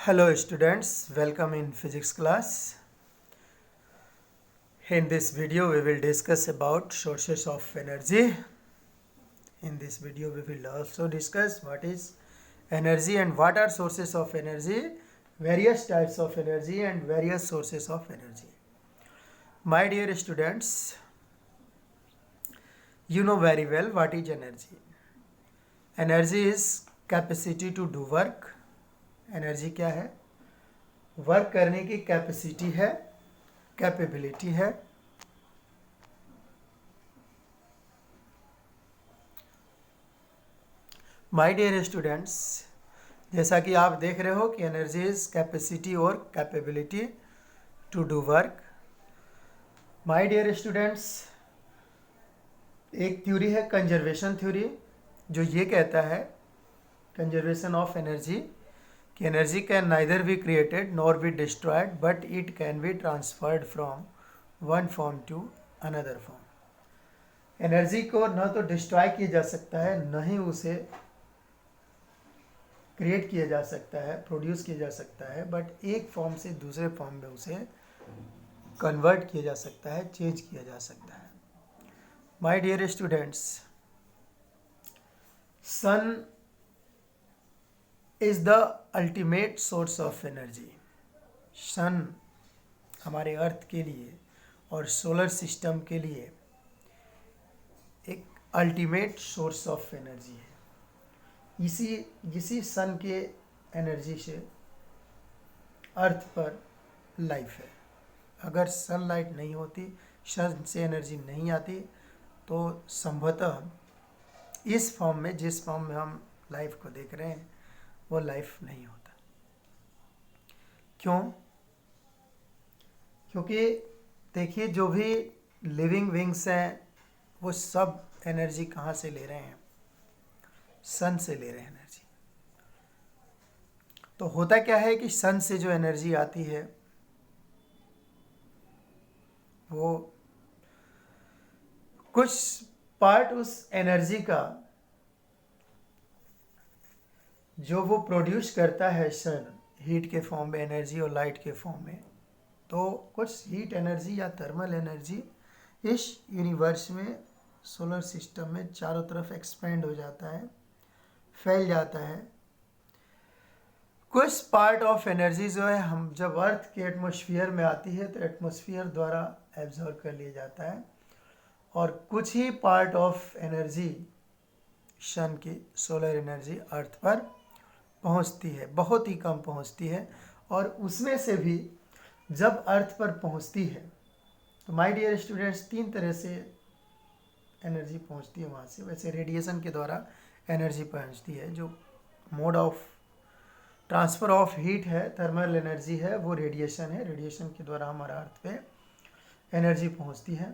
Hello students, welcome in physics class. In this video we will discuss about sources of energy. In this video we will also discuss what is energy and what are sources of energy, various types of energy and various sources of energy. My dear students, you know very well what is energy. Energy is capacity to do work. Energy क्या है? Work करने की capacity है, capability है। My dear students, जैसा कि आप देख रहे हो कि एनर्जी इज कैपेसिटी और capability to do work. My dear students, एक थ्योरी है कंजर्वेशन थ्योरी, जो ये कहता है कंजर्वेशन ऑफ एनर्जी कि energy can neither be created nor be destroyed but it can be transferred from one form to another form. Energy को न तो डिस्ट्रॉय किया जा सकता है, न ही उसे क्रिएट किया जा सकता है, प्रोड्यूस किया जा सकता है, बट एक फॉर्म से दूसरे फॉर्म में उसे कन्वर्ट किया जा सकता है, चेंज किया जा सकता है। My dear students, sun is the ultimate source of energy. Sun हमारे अर्थ के लिए और सोलर सिस्टम के लिए एक अल्टीमेट सोर्स ऑफ एनर्जी है। इसी सन के एनर्जी से अर्थ पर लाइफ है। अगर सनलाइट नहीं होती, सन से एनर्जी नहीं आती, तो संभवतः इस फॉर्म में, जिस फॉर्म में हम लाइफ को देख रहे हैं, वो लाइफ नहीं होता। क्यों? क्योंकि देखिए, जो भी लिविंग विंग्स हैं वो सब एनर्जी कहाँ से ले रहे हैं? सन से ले रहे हैं एनर्जी। तो होता क्या है कि सन से जो एनर्जी आती है वो कुछ पार्ट उस एनर्जी का जो वो प्रोड्यूस करता है सन, हीट के फॉर्म में एनर्जी और लाइट के फॉर्म में, तो कुछ हीट एनर्जी या थर्मल एनर्जी इस यूनिवर्स में, सोलर सिस्टम में चारों तरफ एक्सपेंड हो जाता है, फैल जाता है। कुछ पार्ट ऑफ एनर्जी जो है, हम जब अर्थ के एटमॉस्फेयर में आती है तो एटमॉस्फेयर द्वारा एब्जॉर्ब कर लिया जाता है, और कुछ ही पार्ट ऑफ एनर्जी सन की सोलर एनर्जी अर्थ पर पहुंचती है, बहुत ही कम पहुंचती है। और उसमें से भी जब अर्थ पर पहुंचती है तो माय डियर स्टूडेंट्स, तीन तरह से एनर्जी पहुंचती है वहाँ से। वैसे रेडिएशन के द्वारा एनर्जी पहुंचती है। जो mode of transfer of heat है, थर्मल एनर्जी है, वो रेडिएशन है। रेडिएशन के द्वारा हमारा अर्थ पे एनर्जी पहुंचती है।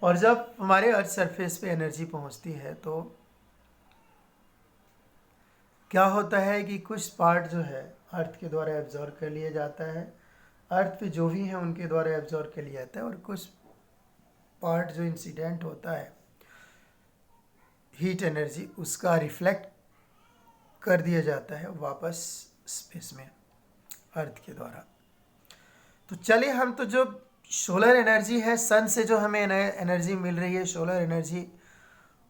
और जब हमारे अर्थ सरफेस पे एनर्जी पहुंचती है तो क्या होता है कि कुछ पार्ट जो है अर्थ के द्वारा एब्जॉर्ब कर लिया जाता है, अर्थ पे जो भी हैं उनके द्वारा एब्जॉर्ब कर लिया जाता है, और कुछ पार्ट जो इंसिडेंट होता है हीट एनर्जी, उसका रिफ्लेक्ट कर दिया जाता है वापस स्पेस में अर्थ के द्वारा। तो चलिए, हम तो जो सोलर एनर्जी है, सन से जो हमें एनर्जी मिल रही है, सोलर एनर्जी,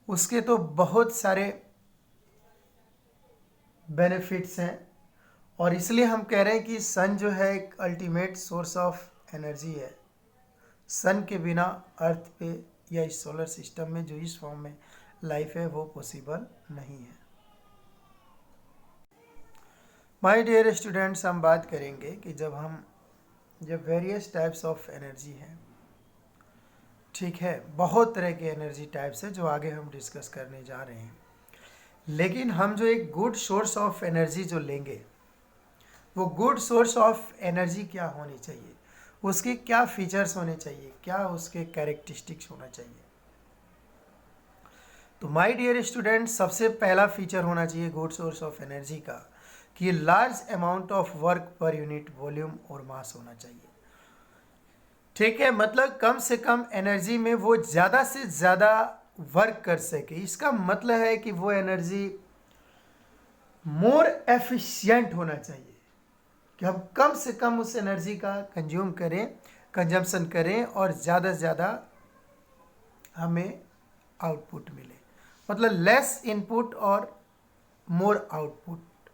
उसके तो बहुत सारे बेनिफिट्स हैं, और इसलिए हम कह रहे हैं कि सन जो है एक अल्टीमेट सोर्स ऑफ एनर्जी है। सन के बिना अर्थ पे या इस सोलर सिस्टम में जो इस फॉर्म में लाइफ है वो पॉसिबल नहीं है। माय डियर स्टूडेंट्स, हम बात करेंगे कि जब वेरियस टाइप्स ऑफ एनर्जी हैं, ठीक है, बहुत तरह के एनर्जी टाइप्स है जो आगे हम डिस्कस करने जा रहे हैं। लेकिन हम जो एक गुड सोर्स ऑफ एनर्जी जो लेंगे, वो गुड सोर्स ऑफ एनर्जी क्या होनी चाहिए, उसके क्या फीचर्स होने चाहिए, क्या उसके कैरेक्टरिस्टिक्स होना चाहिए। तो माय डियर स्टूडेंट, सबसे पहला फीचर होना चाहिए गुड सोर्स ऑफ एनर्जी का कि large amount of work per unit volume और मास होना चाहिए। ठीक है, मतलब कम से कम एनर्जी में वो ज़्यादा से ज़्यादा वर्क कर सके। इसका मतलब है कि वो एनर्जी मोर एफिशिएंट होना चाहिए। कि हम कम से कम उस एनर्जी का कंजम्पशन करें और ज़्यादा से ज़्यादा हमें आउटपुट मिले, मतलब लेस इनपुट और मोर आउटपुट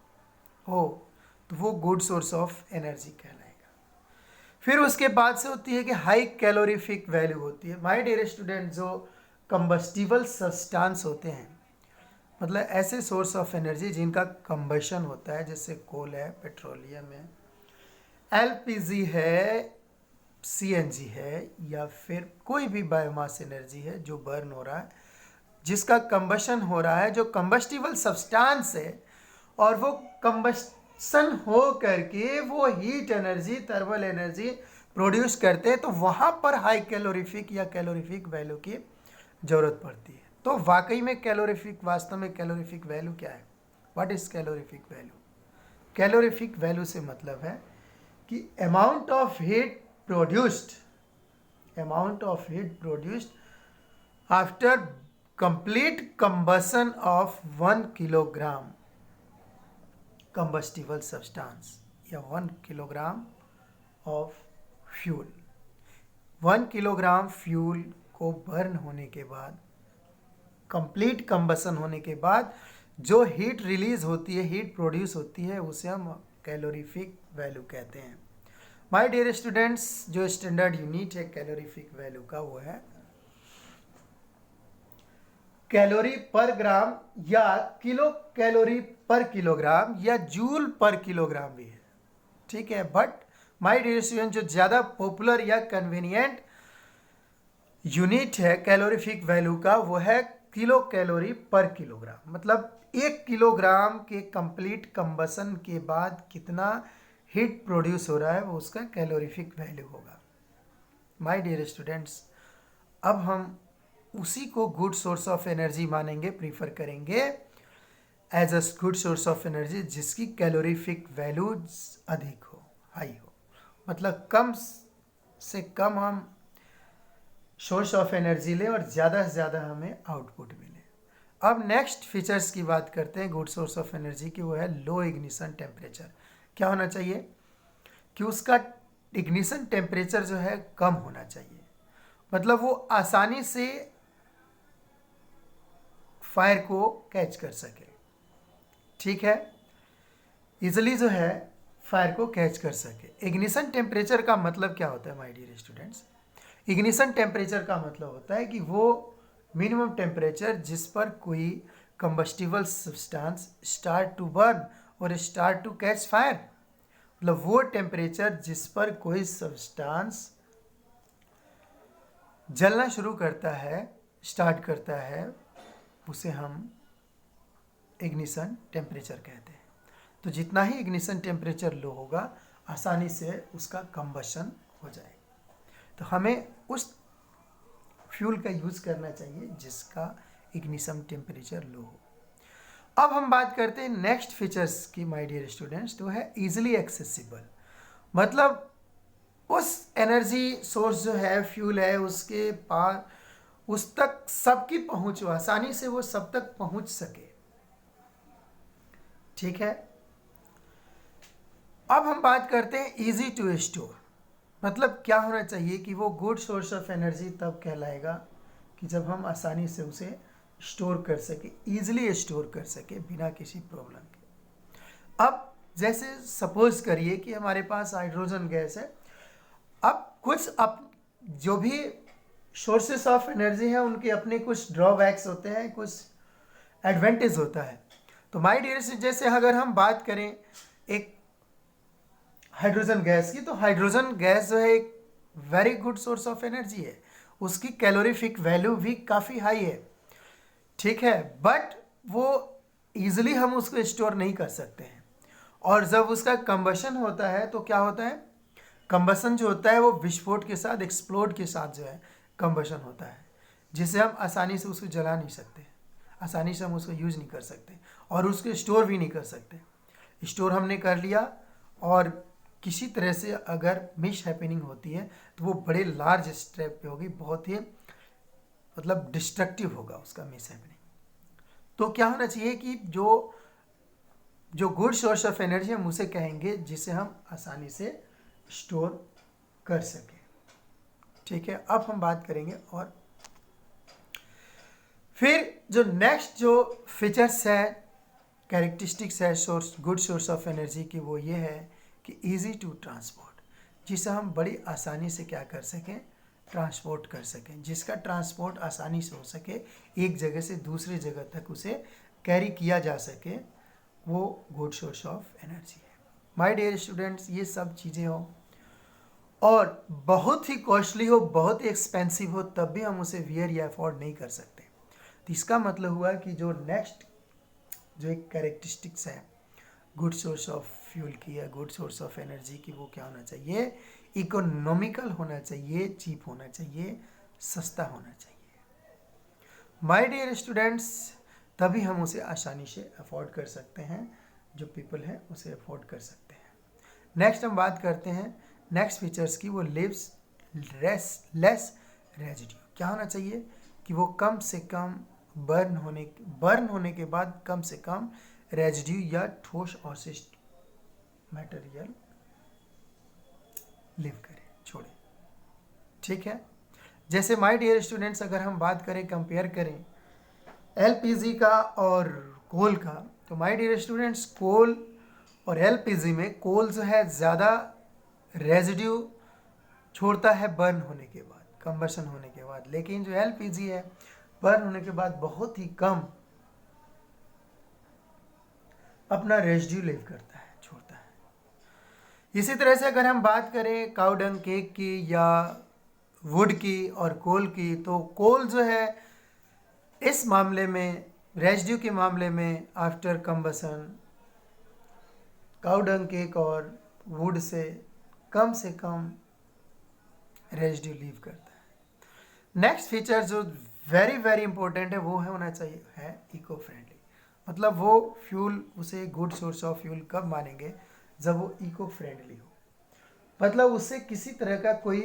हो, तो वो गुड सोर्स ऑफ एनर्जी कहलाएगा। फिर उसके बाद से होती है कि हाई कैलोरीफिक वैल्यू होती है। माय डियर स्टूडेंट, जो कंबस्टिबल सब्सटेंस होते हैं, मतलब ऐसे सोर्स ऑफ एनर्जी जिनका कंबशन होता है, जैसे कोल है, पेट्रोलियम है, एलपीजी है, सीएनजी है, या फिर कोई भी बायोमास एनर्जी है जो बर्न हो रहा है, जिसका कंबशन हो रहा है, जो कंबस्टिबल सब्सटेंस है, और वो कंबशन हो करके वो heat energy, thermal energy produce करते हैं, तो वहाँ पर हाई कैलोरीफिक या कैलोरीफिक वैल्यू की ज़रूरत पड़ती है। तो वाकई में कैलोरीफिक, वास्तव में कैलोरीफिक वैल्यू क्या है? What is calorific value? Calorific value से मतलब है कि amount of heat produced after complete combustion of 1 kilogram combustible substance या 1 kilogram of fuel. 1 kilogram fuel को बर्न होने के बाद, कंप्लीट कंबशन होने के बाद जो हीट रिलीज होती है, हीट प्रोड्यूस होती है, उसे हम कैलोरीफिक वैल्यू कहते हैं। माय डियर स्टूडेंट्स, जो स्टैंडर्ड यूनिट है कैलोरीफिक वैल्यू का, वो है कैलोरी पर ग्राम, या किलो कैलोरी पर किलोग्राम, या जूल पर किलोग्राम भी है, ठीक है। बट माय डियर स्टूडेंट, जो ज़्यादा पॉपुलर या कन्वीनियंट यूनिट है कैलोरीफिक वैल्यू का, वो है किलो कैलोरी पर किलोग्राम। मतलब 1 किलोग्राम के कंप्लीट कंबशन के बाद कितना हीट प्रोड्यूस हो रहा है, वो उसका कैलोरीफिक वैल्यू होगा। माय डियर स्टूडेंट्स, अब हम उसी को गुड सोर्स ऑफ एनर्जी मानेंगे, प्रीफर करेंगे as a good source of energy जिसकी कैलोरीफिक वैल्यू अधिक हो, हाई हो, मतलब कम से कम हम सोर्स ऑफ एनर्जी लें और ज़्यादा से ज़्यादा हमें आउटपुट मिले। अब नेक्स्ट फीचर्स की बात करते हैं गुड सोर्स ऑफ एनर्जी की, वो है लो इग्निशन टेम्परेचर। क्या होना चाहिए? कि उसका इग्निशन टेम्परेचर जो है कम होना चाहिए, मतलब वो आसानी से फायर को कैच कर सके, ठीक है, इजिली जो है फायर को कैच कर सके। इग्निशन टेम्परेचर का मतलब क्या होता है my dear students? Ignition temperature का मतलब होता है कि वो मिनिमम टेम्परेचर जिस पर कोई combustible substance start to burn और स्टार्ट टू कैच फायर, मतलब वो टेम्परेचर जिस पर कोई सब्सटेंस जलना शुरू करता है, स्टार्ट करता है, उसे हम इग्निशन टेम्परेचर कहते हैं। तो जितना ही इग्निशन टेम्परेचर लो होगा, आसानी से उसका कंबशन हो जाएगा। तो हमें उस फ्यूल का यूज़ करना चाहिए जिसका इग्निशन टेम्परेचर लो हो। अब हम बात करते हैं नेक्स्ट फीचर्स की माय डियर स्टूडेंट्स, तो है इजीली एक्सेसिबल। मतलब उस एनर्जी सोर्स जो है, फ्यूल है, उसके पास उस तक सबकी पहुंच हो, आसानी से वो सब तक पहुंच सके, ठीक है। अब हम बात करते हैं इजी टू स्टोर। मतलब क्या होना चाहिए कि वो गुड सोर्स ऑफ एनर्जी तब कहलाएगा कि जब हम आसानी से उसे स्टोर कर सके, इजीली स्टोर कर सके बिना किसी प्रॉब्लम के। अब जैसे सपोज करिए कि हमारे पास हाइड्रोजन गैस है। अब जो भी सोर्सेस ऑफ एनर्जी हैं उनके अपने कुछ ड्रॉबैक्स होते हैं, कुछ एडवांटेज होता है। तो माय डियर, जैसे अगर हम बात करें एक हाइड्रोजन गैस की, तो हाइड्रोजन गैस जो है एक very good source of energy है, उसकी कैलोरीफिक वैल्यू भी काफ़ी हाई है, ठीक है। बट वो इजीली हम उसको स्टोर नहीं कर सकते हैं, और जब उसका कंबशन होता है तो क्या होता है, कंबशन जो होता है वो विस्फोट के साथ, एक्सप्लोड के साथ जो है कंबशन होता है, जिसे हम आसानी से उसको जला नहीं सकते, आसानी से हम उसको यूज़ नहीं कर सकते, और उसको स्टोर भी नहीं कर सकते। स्टोर हमने कर लिया और किसी तरह से अगर मिस हैपनिंग होती है तो वो बड़े लार्ज स्टेप पे होगी, बहुत ही मतलब डिस्ट्रक्टिव होगा उसका मिस हैपनिंग। तो क्या होना चाहिए कि जो जो गुड सोर्स ऑफ एनर्जी हम उसे कहेंगे जिसे हम आसानी से स्टोर कर सकें। ठीक है, अब हम बात करेंगे और फिर जो नेक्स्ट जो फीचर्स है, कैरेक्टरिस्टिक्स है source good source of energy की, वो ये है कि इजी टू ट्रांसपोर्ट, जिसे हम बड़ी आसानी से क्या कर सकें, ट्रांसपोर्ट कर सकें, जिसका ट्रांसपोर्ट आसानी से हो सके, एक जगह से दूसरी जगह तक उसे कैरी किया जा सके, वो गुड सोर्स ऑफ एनर्जी है। माय डियर स्टूडेंट्स, ये सब चीज़ें हो और बहुत ही कॉस्टली हो, बहुत ही एक्सपेंसिव हो, तब भी हम उसे वियर या अफोर्ड नहीं कर सकते। तो इसका मतलब हुआ कि जो नेक्स्ट जो एक कैरेक्टरिस्टिक्स है गुड सोर्स ऑफ फ्यूल की या गुड सोर्स ऑफ एनर्जी की, वो क्या होना चाहिए, इकोनॉमिकल होना चाहिए, चीप होना चाहिए, सस्ता होना चाहिए। माय डियर स्टूडेंट्स, तभी हम उसे आसानी से अफोर्ड कर सकते हैं, जो पीपल हैं उसे अफोर्ड कर सकते हैं। नेक्स्ट हम बात करते हैं नेक्स्ट फीचर्स की, वो लिव्स लेस रेजिड्यू। क्या होना चाहिए कि वो कम से कम बर्न होने के बाद कम से कम रेजिड्यू या ठोस अवशिष्ट मटेरियल लिव करे, छोड़े। ठीक है, जैसे माय डियर स्टूडेंट्स, अगर हम बात करें, कंपेयर करें एलपीजी का और कोल का, तो माय डियर स्टूडेंट्स, कोल और एलपीजी में कोल जो है ज़्यादा रेजिड्यू छोड़ता है बर्न होने के बाद, कंबशन होने के बाद, लेकिन जो एलपीजी है बर्न होने के बाद बहुत ही कम अपना रेजिड्यू लीव करता है, छोड़ता है। इसी तरह से अगर हम बात करें काऊ डंग केक की या वुड की और कोल की, तो कोल जो है इस मामले में, रेजिड्यू के मामले में, आफ्टर कंबशन काऊ डंग केक और would say come residue leave करता है। नेक्स्ट फीचर जो वेरी वेरी इंपॉर्टेंट है, वो है होना चाहिए है इको फ्रेंडली। मतलब वो फ्यूल, उसे गुड सोर्स ऑफ फ्यूल कब मानेंगे, जब वो इको फ्रेंडली हो, मतलब उससे किसी तरह का कोई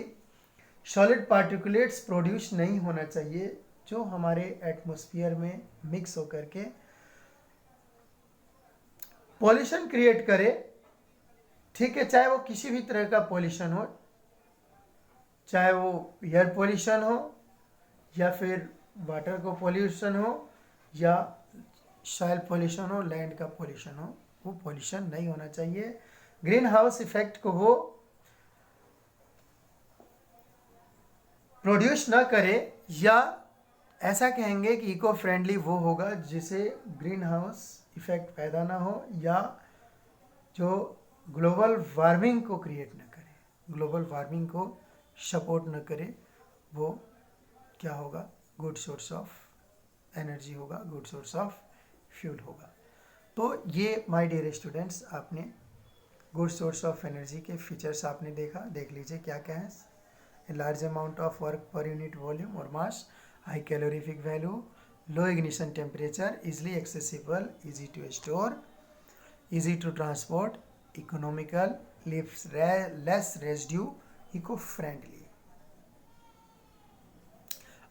सॉलिड पार्टिकुलेट्स प्रोड्यूस नहीं होना चाहिए जो हमारे एटमॉस्फेयर में मिक्स होकर के पॉल्यूशन क्रिएट करे। ठीक है, चाहे वो किसी भी तरह का पॉल्यूशन हो, चाहे वो एयर पॉल्यूशन हो या फिर वाटर का पॉल्यूशन हो या सॉइल पॉल्यूशन हो, लैंड का पॉल्यूशन हो, वो पॉल्यूशन नहीं होना चाहिए। ग्रीन हाउस इफेक्ट को वो प्रोड्यूस ना करे, या ऐसा कहेंगे कि इको फ्रेंडली वो होगा जिसे ग्रीन हाउस इफेक्ट पैदा ना हो, या जो ग्लोबल वार्मिंग को क्रिएट ना करे, ग्लोबल वार्मिंग को सपोर्ट न करे, वो क्या होगा, गुड सोर्स ऑफ एनर्जी होगा, गुड सोर्स ऑफ फ्यूल होगा। तो ये माय डियर स्टूडेंट्स, आपने गुड सोर्स ऑफ एनर्जी के फीचर्स आपने देखा, देख लीजिए क्या क्या है। A large amount of work per unit volume और mass, high calorific value, low ignition temperature, easily accessible, easy to store, easy to transport, economical, leaves less residue, eco friendly.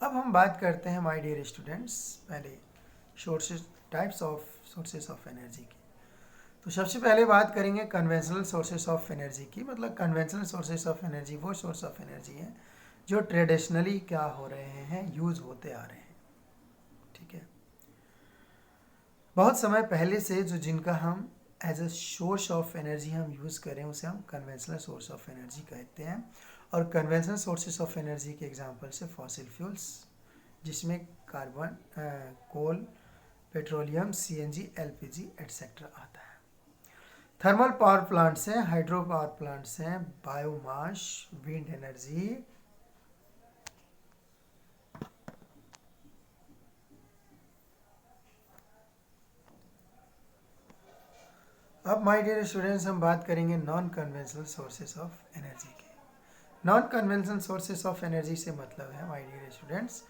अब हम बात करते हैं माय डियर स्टूडेंट्स, पहले sources, types of sources of energy की। तो सबसे पहले बात करेंगे कन्वेंशनल सोर्सेज ऑफ एनर्जी की। मतलब कन्वेंशनल सोर्सेज ऑफ एनर्जी वो सोर्स ऑफ एनर्जी हैं जो ट्रेडिशनली क्या हो रहे हैं, यूज होते आ रहे हैं। ठीक है, बहुत समय पहले से जो जिनका हम as a source of energy हम यूज़ करें, उसे हम कन्वेंशनल सोर्स ऑफ एनर्जी कहते हैं। और कन्वेंशनल सोर्सेज ऑफ एनर्जी के एग्जांपल से फॉसिल फ्यूल्स, जिसमें carbon, coal, petroleum, CNG, LPG etcetera आता है। थर्मल पावर प्लांट्स हैं, हाइड्रो पावर प्लांट्स हैं, बायोमास, विंड एनर्जी, अब माय डियर स्टूडेंट्स हम बात करेंगे non conventional sources of energy की। Non conventional sources of energy से मतलब है माय डियर स्टूडेंट्स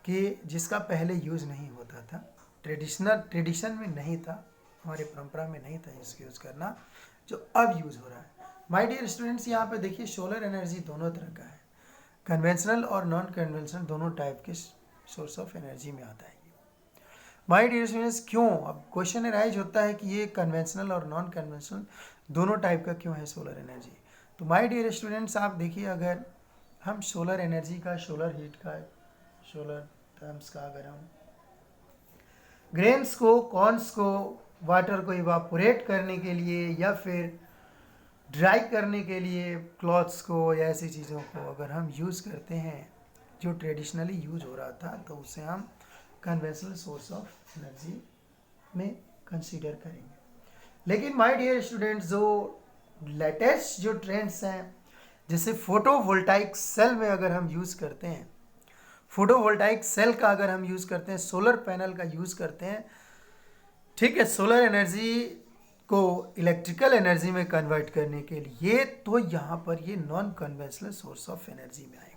कि जिसका पहले यूज़ नहीं होता था, ट्रेडिशन में नहीं था, हमारी परंपरा में नहीं था इसका यूज़ करना, जो अब यूज़ हो रहा है। माय डियर स्टूडेंट्स, यहाँ पे देखिए सोलर एनर्जी दोनों तरह का है, कन्वेंशनल और नॉन कन्वेंशनल दोनों टाइप के सोर्स ऑफ एनर्जी में आता है। माय डियर स्टूडेंट्स, क्यों? अब क्वेश्चन अराइज होता है कि ये कन्वेंशनल और नॉन कन्वेंशनल दोनों टाइप का क्यों है सोलर एनर्जी। तो माय डियर स्टूडेंट्स, आप देखिए, अगर हम सोलर एनर्जी का, सोलर हीट का, सोलर टर्म्स का, अगर हम ग्रेन्स को, कॉर्न्स को, वाटर को इवापोरेट करने के लिए या फिर ड्राई करने के लिए क्लॉथ्स को या ऐसी चीज़ों को अगर हम यूज़ करते हैं जो ट्रेडिशनली यूज हो रहा था, तो उसे हम कन्वेंशनल सोर्स ऑफ एनर्जी में कंसीडर करेंगे। लेकिन माय डियर स्टूडेंट्स, जो लेटेस्ट जो ट्रेंड्स हैं, जैसे फोटोवोल्टाइक सेल में अगर हम यूज़ करते हैं, फोटोवोल्टाइक सेल का अगर हम यूज़ करते हैं, सोलर पैनल का यूज़ करते हैं, ठीक है, सोलर एनर्जी को इलेक्ट्रिकल एनर्जी में कन्वर्ट करने के लिए, तो यहाँ पर ये non conventional source of energy में आएगा।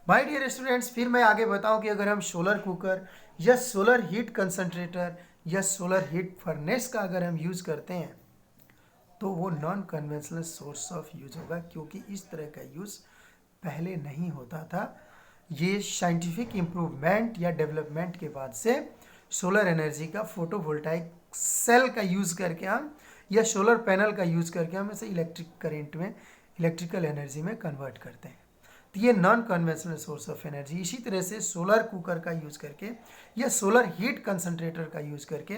माय डियर स्टूडेंट्स, फिर मैं आगे बताऊं कि अगर हम सोलर कुकर या सोलर हीट कंसंट्रेटर या सोलर हीट फर्नेस का अगर हम यूज़ करते हैं, तो वो non conventional source of use होगा, क्योंकि इस तरह का यूज़ पहले नहीं होता था। ये साइंटिफिक इम्प्रूवमेंट या डेवलपमेंट के बाद से सोलर एनर्जी का, फोटोवोल्टाइक सेल का यूज़ करके हम या सोलर पैनल का यूज़ करके हम इसे इलेक्ट्रिक करेंट में, इलेक्ट्रिकल एनर्जी में कन्वर्ट करते हैं। तो ये non conventional source of energy. इसी तरह से सोलर कुकर का यूज़ करके या सोलर हीट कंसंट्रेटर का यूज़ करके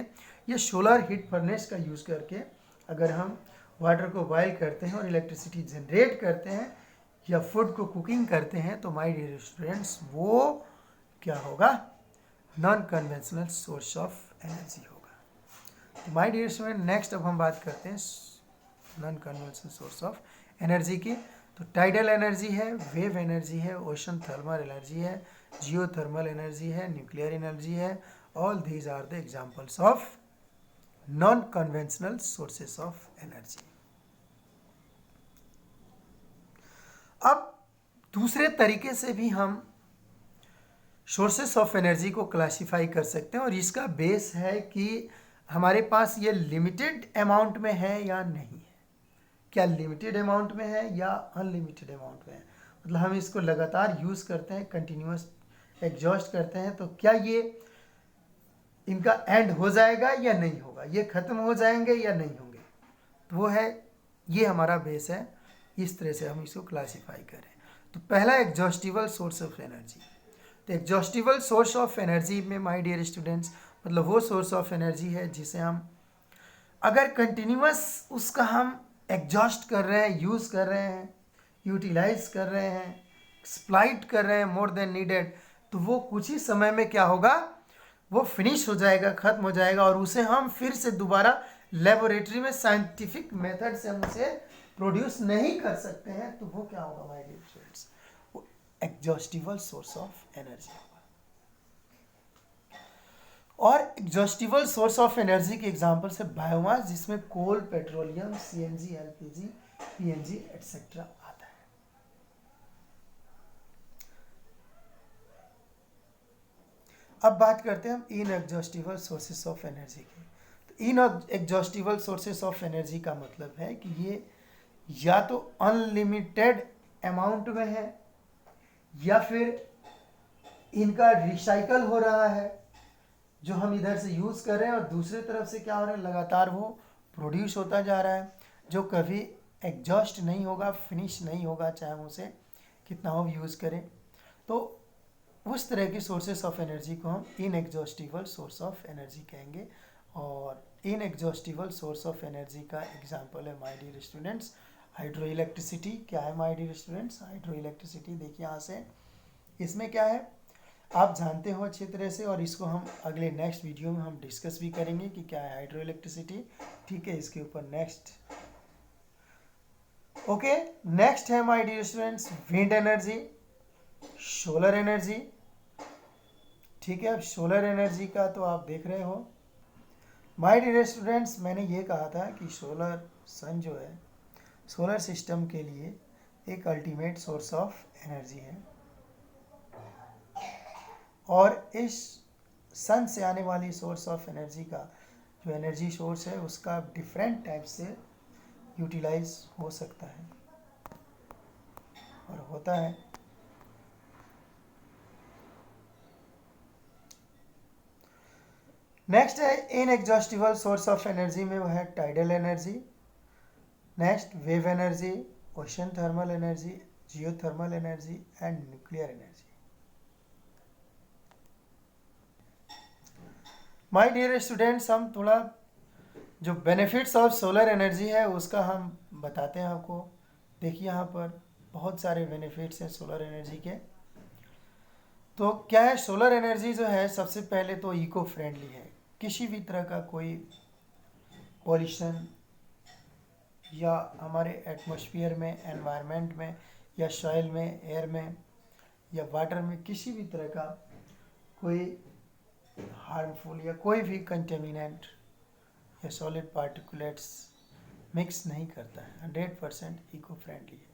या सोलर हीट फर्नेस का यूज़ करके अगर हम वाटर को बॉयल करते हैं और इलेक्ट्रिसिटी जनरेट करते हैं या फूड को कुकिंग करते हैं, तो माय डियर स्टूडेंट्स, वो क्या होगा? Non conventional source of energy होगा। तो माय डियर स्टूडेंट, नेक्स्ट अब हम बात करते हैं non conventional source of energy की। तो टाइडल एनर्जी है, वेव एनर्जी है, ओशन थर्मल एनर्जी है, जियो थर्मल एनर्जी है, न्यूक्लियर एनर्जी है। All these are the examples of non conventional sources of energy. अब दूसरे तरीके से भी हम सोर्सेस ऑफ एनर्जी को क्लासिफाई कर सकते हैं, और इसका बेस है कि हमारे पास ये लिमिटेड अमाउंट में है या नहीं है। क्या लिमिटेड अमाउंट में है या अनलिमिटेड अमाउंट में है? मतलब हम इसको लगातार यूज़ करते हैं, कंटिन्यूस एग्जॉस्ट करते हैं, तो क्या ये इनका एंड हो जाएगा या नहीं होगा, ये ख़त्म हो जाएंगे या नहीं होंगे? तो वो है, ये हमारा बेस है। इस तरह से हम इसको क्लासीफाई करें। तो पहला, एग्जॉस्टिबल सोर्स ऑफ एनर्जी। तो एग्जॉस्टिबल सोर्स ऑफ एनर्जी में माय डियर स्टूडेंट्स, मतलब वो सोर्स ऑफ एनर्जी है जिसे हम अगर कंटिन्यूस उसका हम एग्जॉस्ट कर रहे हैं, यूज़ कर रहे हैं, यूटिलाइज कर रहे हैं, एक्सप्लॉइट कर रहे हैं मोर देन नीडेड, तो वो कुछ ही समय में क्या होगा? वो फिनिश हो जाएगा, ख़त्म हो जाएगा, और उसे हम फिर से दोबारा लेबोरेटरी में साइंटिफिक मेथड से हम उसे प्रोड्यूस नहीं कर सकते हैं। तो वो क्या होगा माय डियर स्टूडेंट्स? वो एग्जॉस्टिबल सोर्स ऑफ एनर्जी होगा। और एग्जॉस्टिबल सोर्स ऑफ एनर्जी के एग्जांपल से बायोमास, जिसमें coal, petroleum, CNG, LPG, PNG etcetera आता है। अब बात करते हैं हम इनएग्जॉस्टिबल सोर्सेस ऑफ एनर्जी की। तो इनएग्जॉस्टिबल सोर्सेस ऑफ एनर्जी का मतलब है कि ये या तो अनलिमिटेड अमाउंट में है या फिर इनका रिसाइकल हो रहा है, जो हम इधर से यूज़ कर रहे हैं, और दूसरी तरफ से क्या हो रहा है? लगातार वो प्रोड्यूस होता जा रहा है, जो कभी एग्जॉस्ट नहीं होगा, फिनिश नहीं होगा, चाहे हम उसे कितना हो यूज़ करें। तो उस तरह की सोर्सेस ऑफ एनर्जी को हम इनएग्जॉस्टिबल सोर्स ऑफ एनर्जी कहेंगे। और इनएग्जॉस्टिबल सोर्स ऑफ एनर्जी का एग्जांपल है my dear students hydro electricity. क्या है my dear students hydro electricity? देखिए यहाँ से, इसमें क्या है आप जानते हो अच्छी तरह से, और इसको हम अगले नेक्स्ट वीडियो में हम डिस्कस भी करेंगे कि क्या है हाइड्रो इलेक्ट्रिसिटी। ठीक है, इसके ऊपर नेक्स्ट। ओके, नेक्स्ट है my dear students wind energy, solar energy. ठीक है, अब सोलर एनर्जी का तो आप देख रहे हो माय डियर स्टूडेंट्स, मैंने ये कहा था कि सोलर सन जो है सोलर सिस्टम के लिए एक अल्टीमेट सोर्स ऑफ एनर्जी है, और इस सन से आने वाली सोर्स ऑफ एनर्जी का जो एनर्जी सोर्स है उसका डिफरेंट टाइप से यूटिलाइज हो सकता है और होता है। नेक्स्ट है इनएग्जॉस्टिबल सोर्स ऑफ एनर्जी में, वो है tidal energy. Next wave energy, ocean thermal energy, geothermal energy and nuclear energy. My dear students, हम थोड़ा जो बेनिफिट्स ऑफ सोलर एनर्जी है उसका हम बताते हैं आपको। देखिए यहाँ पर बहुत सारे बेनिफिट्स हैं सोलर एनर्जी के। तो क्या है, सोलर एनर्जी जो है सबसे पहले तो इको फ्रेंडली है। किसी भी तरह का कोई पॉल्यूशन या हमारे एटमॉस्फेयर में, एनवायरनमेंट में, या सॉइल में, एयर में, या वाटर में किसी भी तरह का कोई हार्मफुल या कोई भी कंटेमिनेंट या सॉलिड पार्टिकुलेट्स मिक्स नहीं करता है। 100% इको फ्रेंडली है।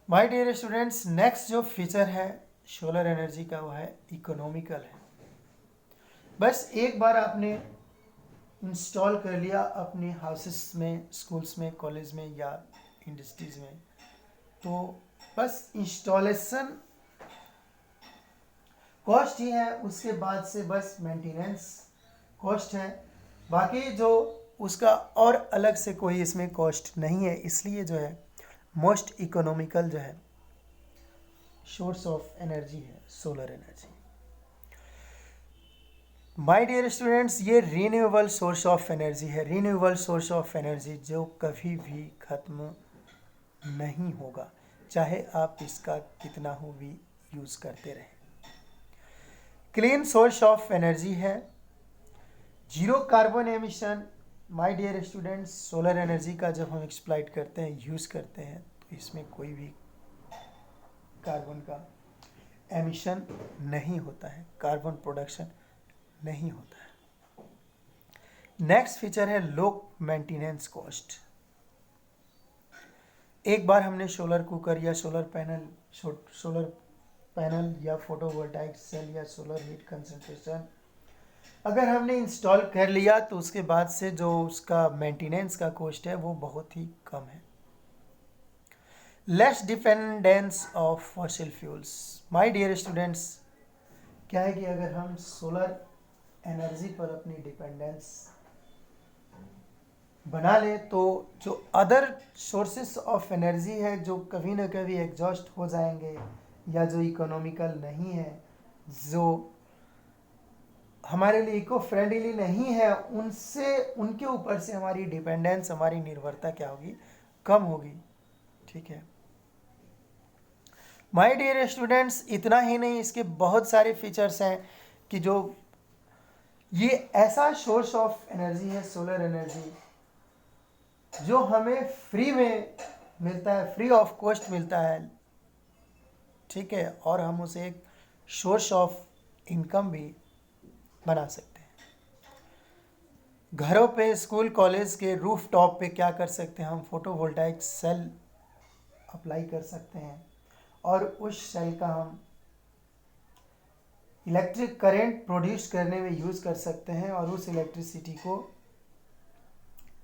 माय डियर स्टूडेंट्स, नेक्स्ट जो फीचर है सोलर एनर्जी का वो है इकोनॉमिकल है। बस एक बार आपने इंस्टॉल कर लिया अपने हाउसेस में, स्कूल्स में, कॉलेज में या इंडस्ट्रीज में, तो बस इंस्टॉलेशन कॉस्ट ही है, उसके बाद से बस मेंटेनेंस कॉस्ट है। बाकी जो उसका और अलग से कोई इसमें कॉस्ट नहीं है, इसलिए जो है मोस्ट इकोनॉमिकल जो है सोर्स ऑफ एनर्जी है solar energy. My dear students, ये रीन्यूएबल सोर्स ऑफ एनर्जी है। रीन्यूएबल सोर्स ऑफ एनर्जी जो कभी भी ख़त्म नहीं होगा, चाहे आप इसका कितना हो भी यूज़ करते रहें। क्लीन सोर्स ऑफ एनर्जी है, zero carbon emission. My dear students, solar energy का जब हम एक्सप्लॉइट करते हैं, यूज़ करते हैं, तो इसमें कोई भी कार्बन का एमिशन नहीं होता है, कार्बन प्रोडक्शन नहीं होता है। नेक्स्ट फीचर है लो मेंटेनेंस कॉस्ट। एक बार हमने सोलर कुकर या सोलर पैनल या फोटोवोल्टाइक सेल या सोलर हीट कंसंट्रेशन अगर हमने इंस्टॉल कर लिया, तो उसके बाद से जो उसका मेंटेनेंस का कॉस्ट है वो बहुत ही कम है। Less dependence of fossil fuels. My dear students, क्या है कि अगर हम सोलर एनर्जी पर अपनी डिपेंडेंस बना ले, तो जो अदर सोर्सेस ऑफ एनर्जी है जो कभी ना कभी एग्जॉस्ट हो जाएंगे या जो इकोनॉमिकल नहीं है, जो हमारे लिए इको फ्रेंडली नहीं है, उनसे, उनके ऊपर से हमारी डिपेंडेंस, हमारी निर्भरता क्या होगी, कम होगी। ठीक है माय डियर स्टूडेंट्स, इतना ही नहीं, इसके बहुत सारे फीचर्स हैं कि जो ये ऐसा सोर्स ऑफ एनर्जी है सोलर एनर्जी जो हमें फ्री में मिलता है, फ्री ऑफ कॉस्ट मिलता है। ठीक है, और हम उसे एक सोर्स ऑफ इनकम भी बना सकते हैं। घरों पे, स्कूल, कॉलेज के रूफ टॉप पे क्या कर सकते हैं हम, फोटोवोल्टाइक सेल अप्लाई कर सकते हैं और उस सेल का हम इलेक्ट्रिक करंट प्रोड्यूस करने में यूज़ कर सकते हैं और उस इलेक्ट्रिसिटी को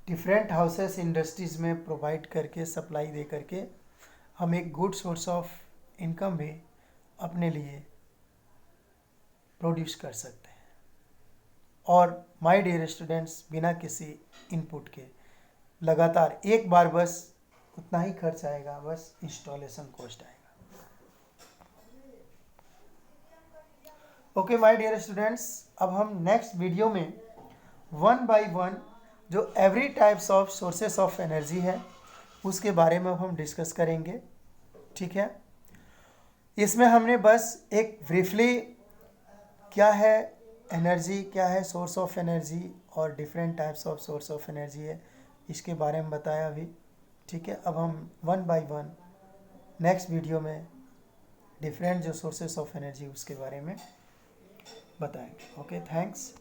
डिफरेंट हाउसेस, इंडस्ट्रीज़ में प्रोवाइड करके, सप्लाई दे करके हम एक गुड सोर्स ऑफ इनकम भी अपने लिए प्रोड्यूस कर सकते हैं। और माय डियर स्टूडेंट्स, बिना किसी इनपुट के लगातार एक बार बस उतना ही खर्च आएगा, बस इंस्टॉलेशन कॉस्ट आएगा। ओके माय डियर स्टूडेंट्स, अब हम नेक्स्ट वीडियो में 1 बाय 1 जो every types of sources of energy है उसके बारे में हम डिस्कस करेंगे। ठीक है, इसमें हमने बस एक ब्रीफली क्या है एनर्जी, क्या है सोर्स ऑफ एनर्जी और different types of source of energy है, इसके बारे में बताया अभी। ठीक है, अब हम 1 बाय 1 नेक्स्ट वीडियो में डिफरेंट जो सोर्सेस ऑफ एनर्जी उसके बारे में बताएंगे। Okay, thanks.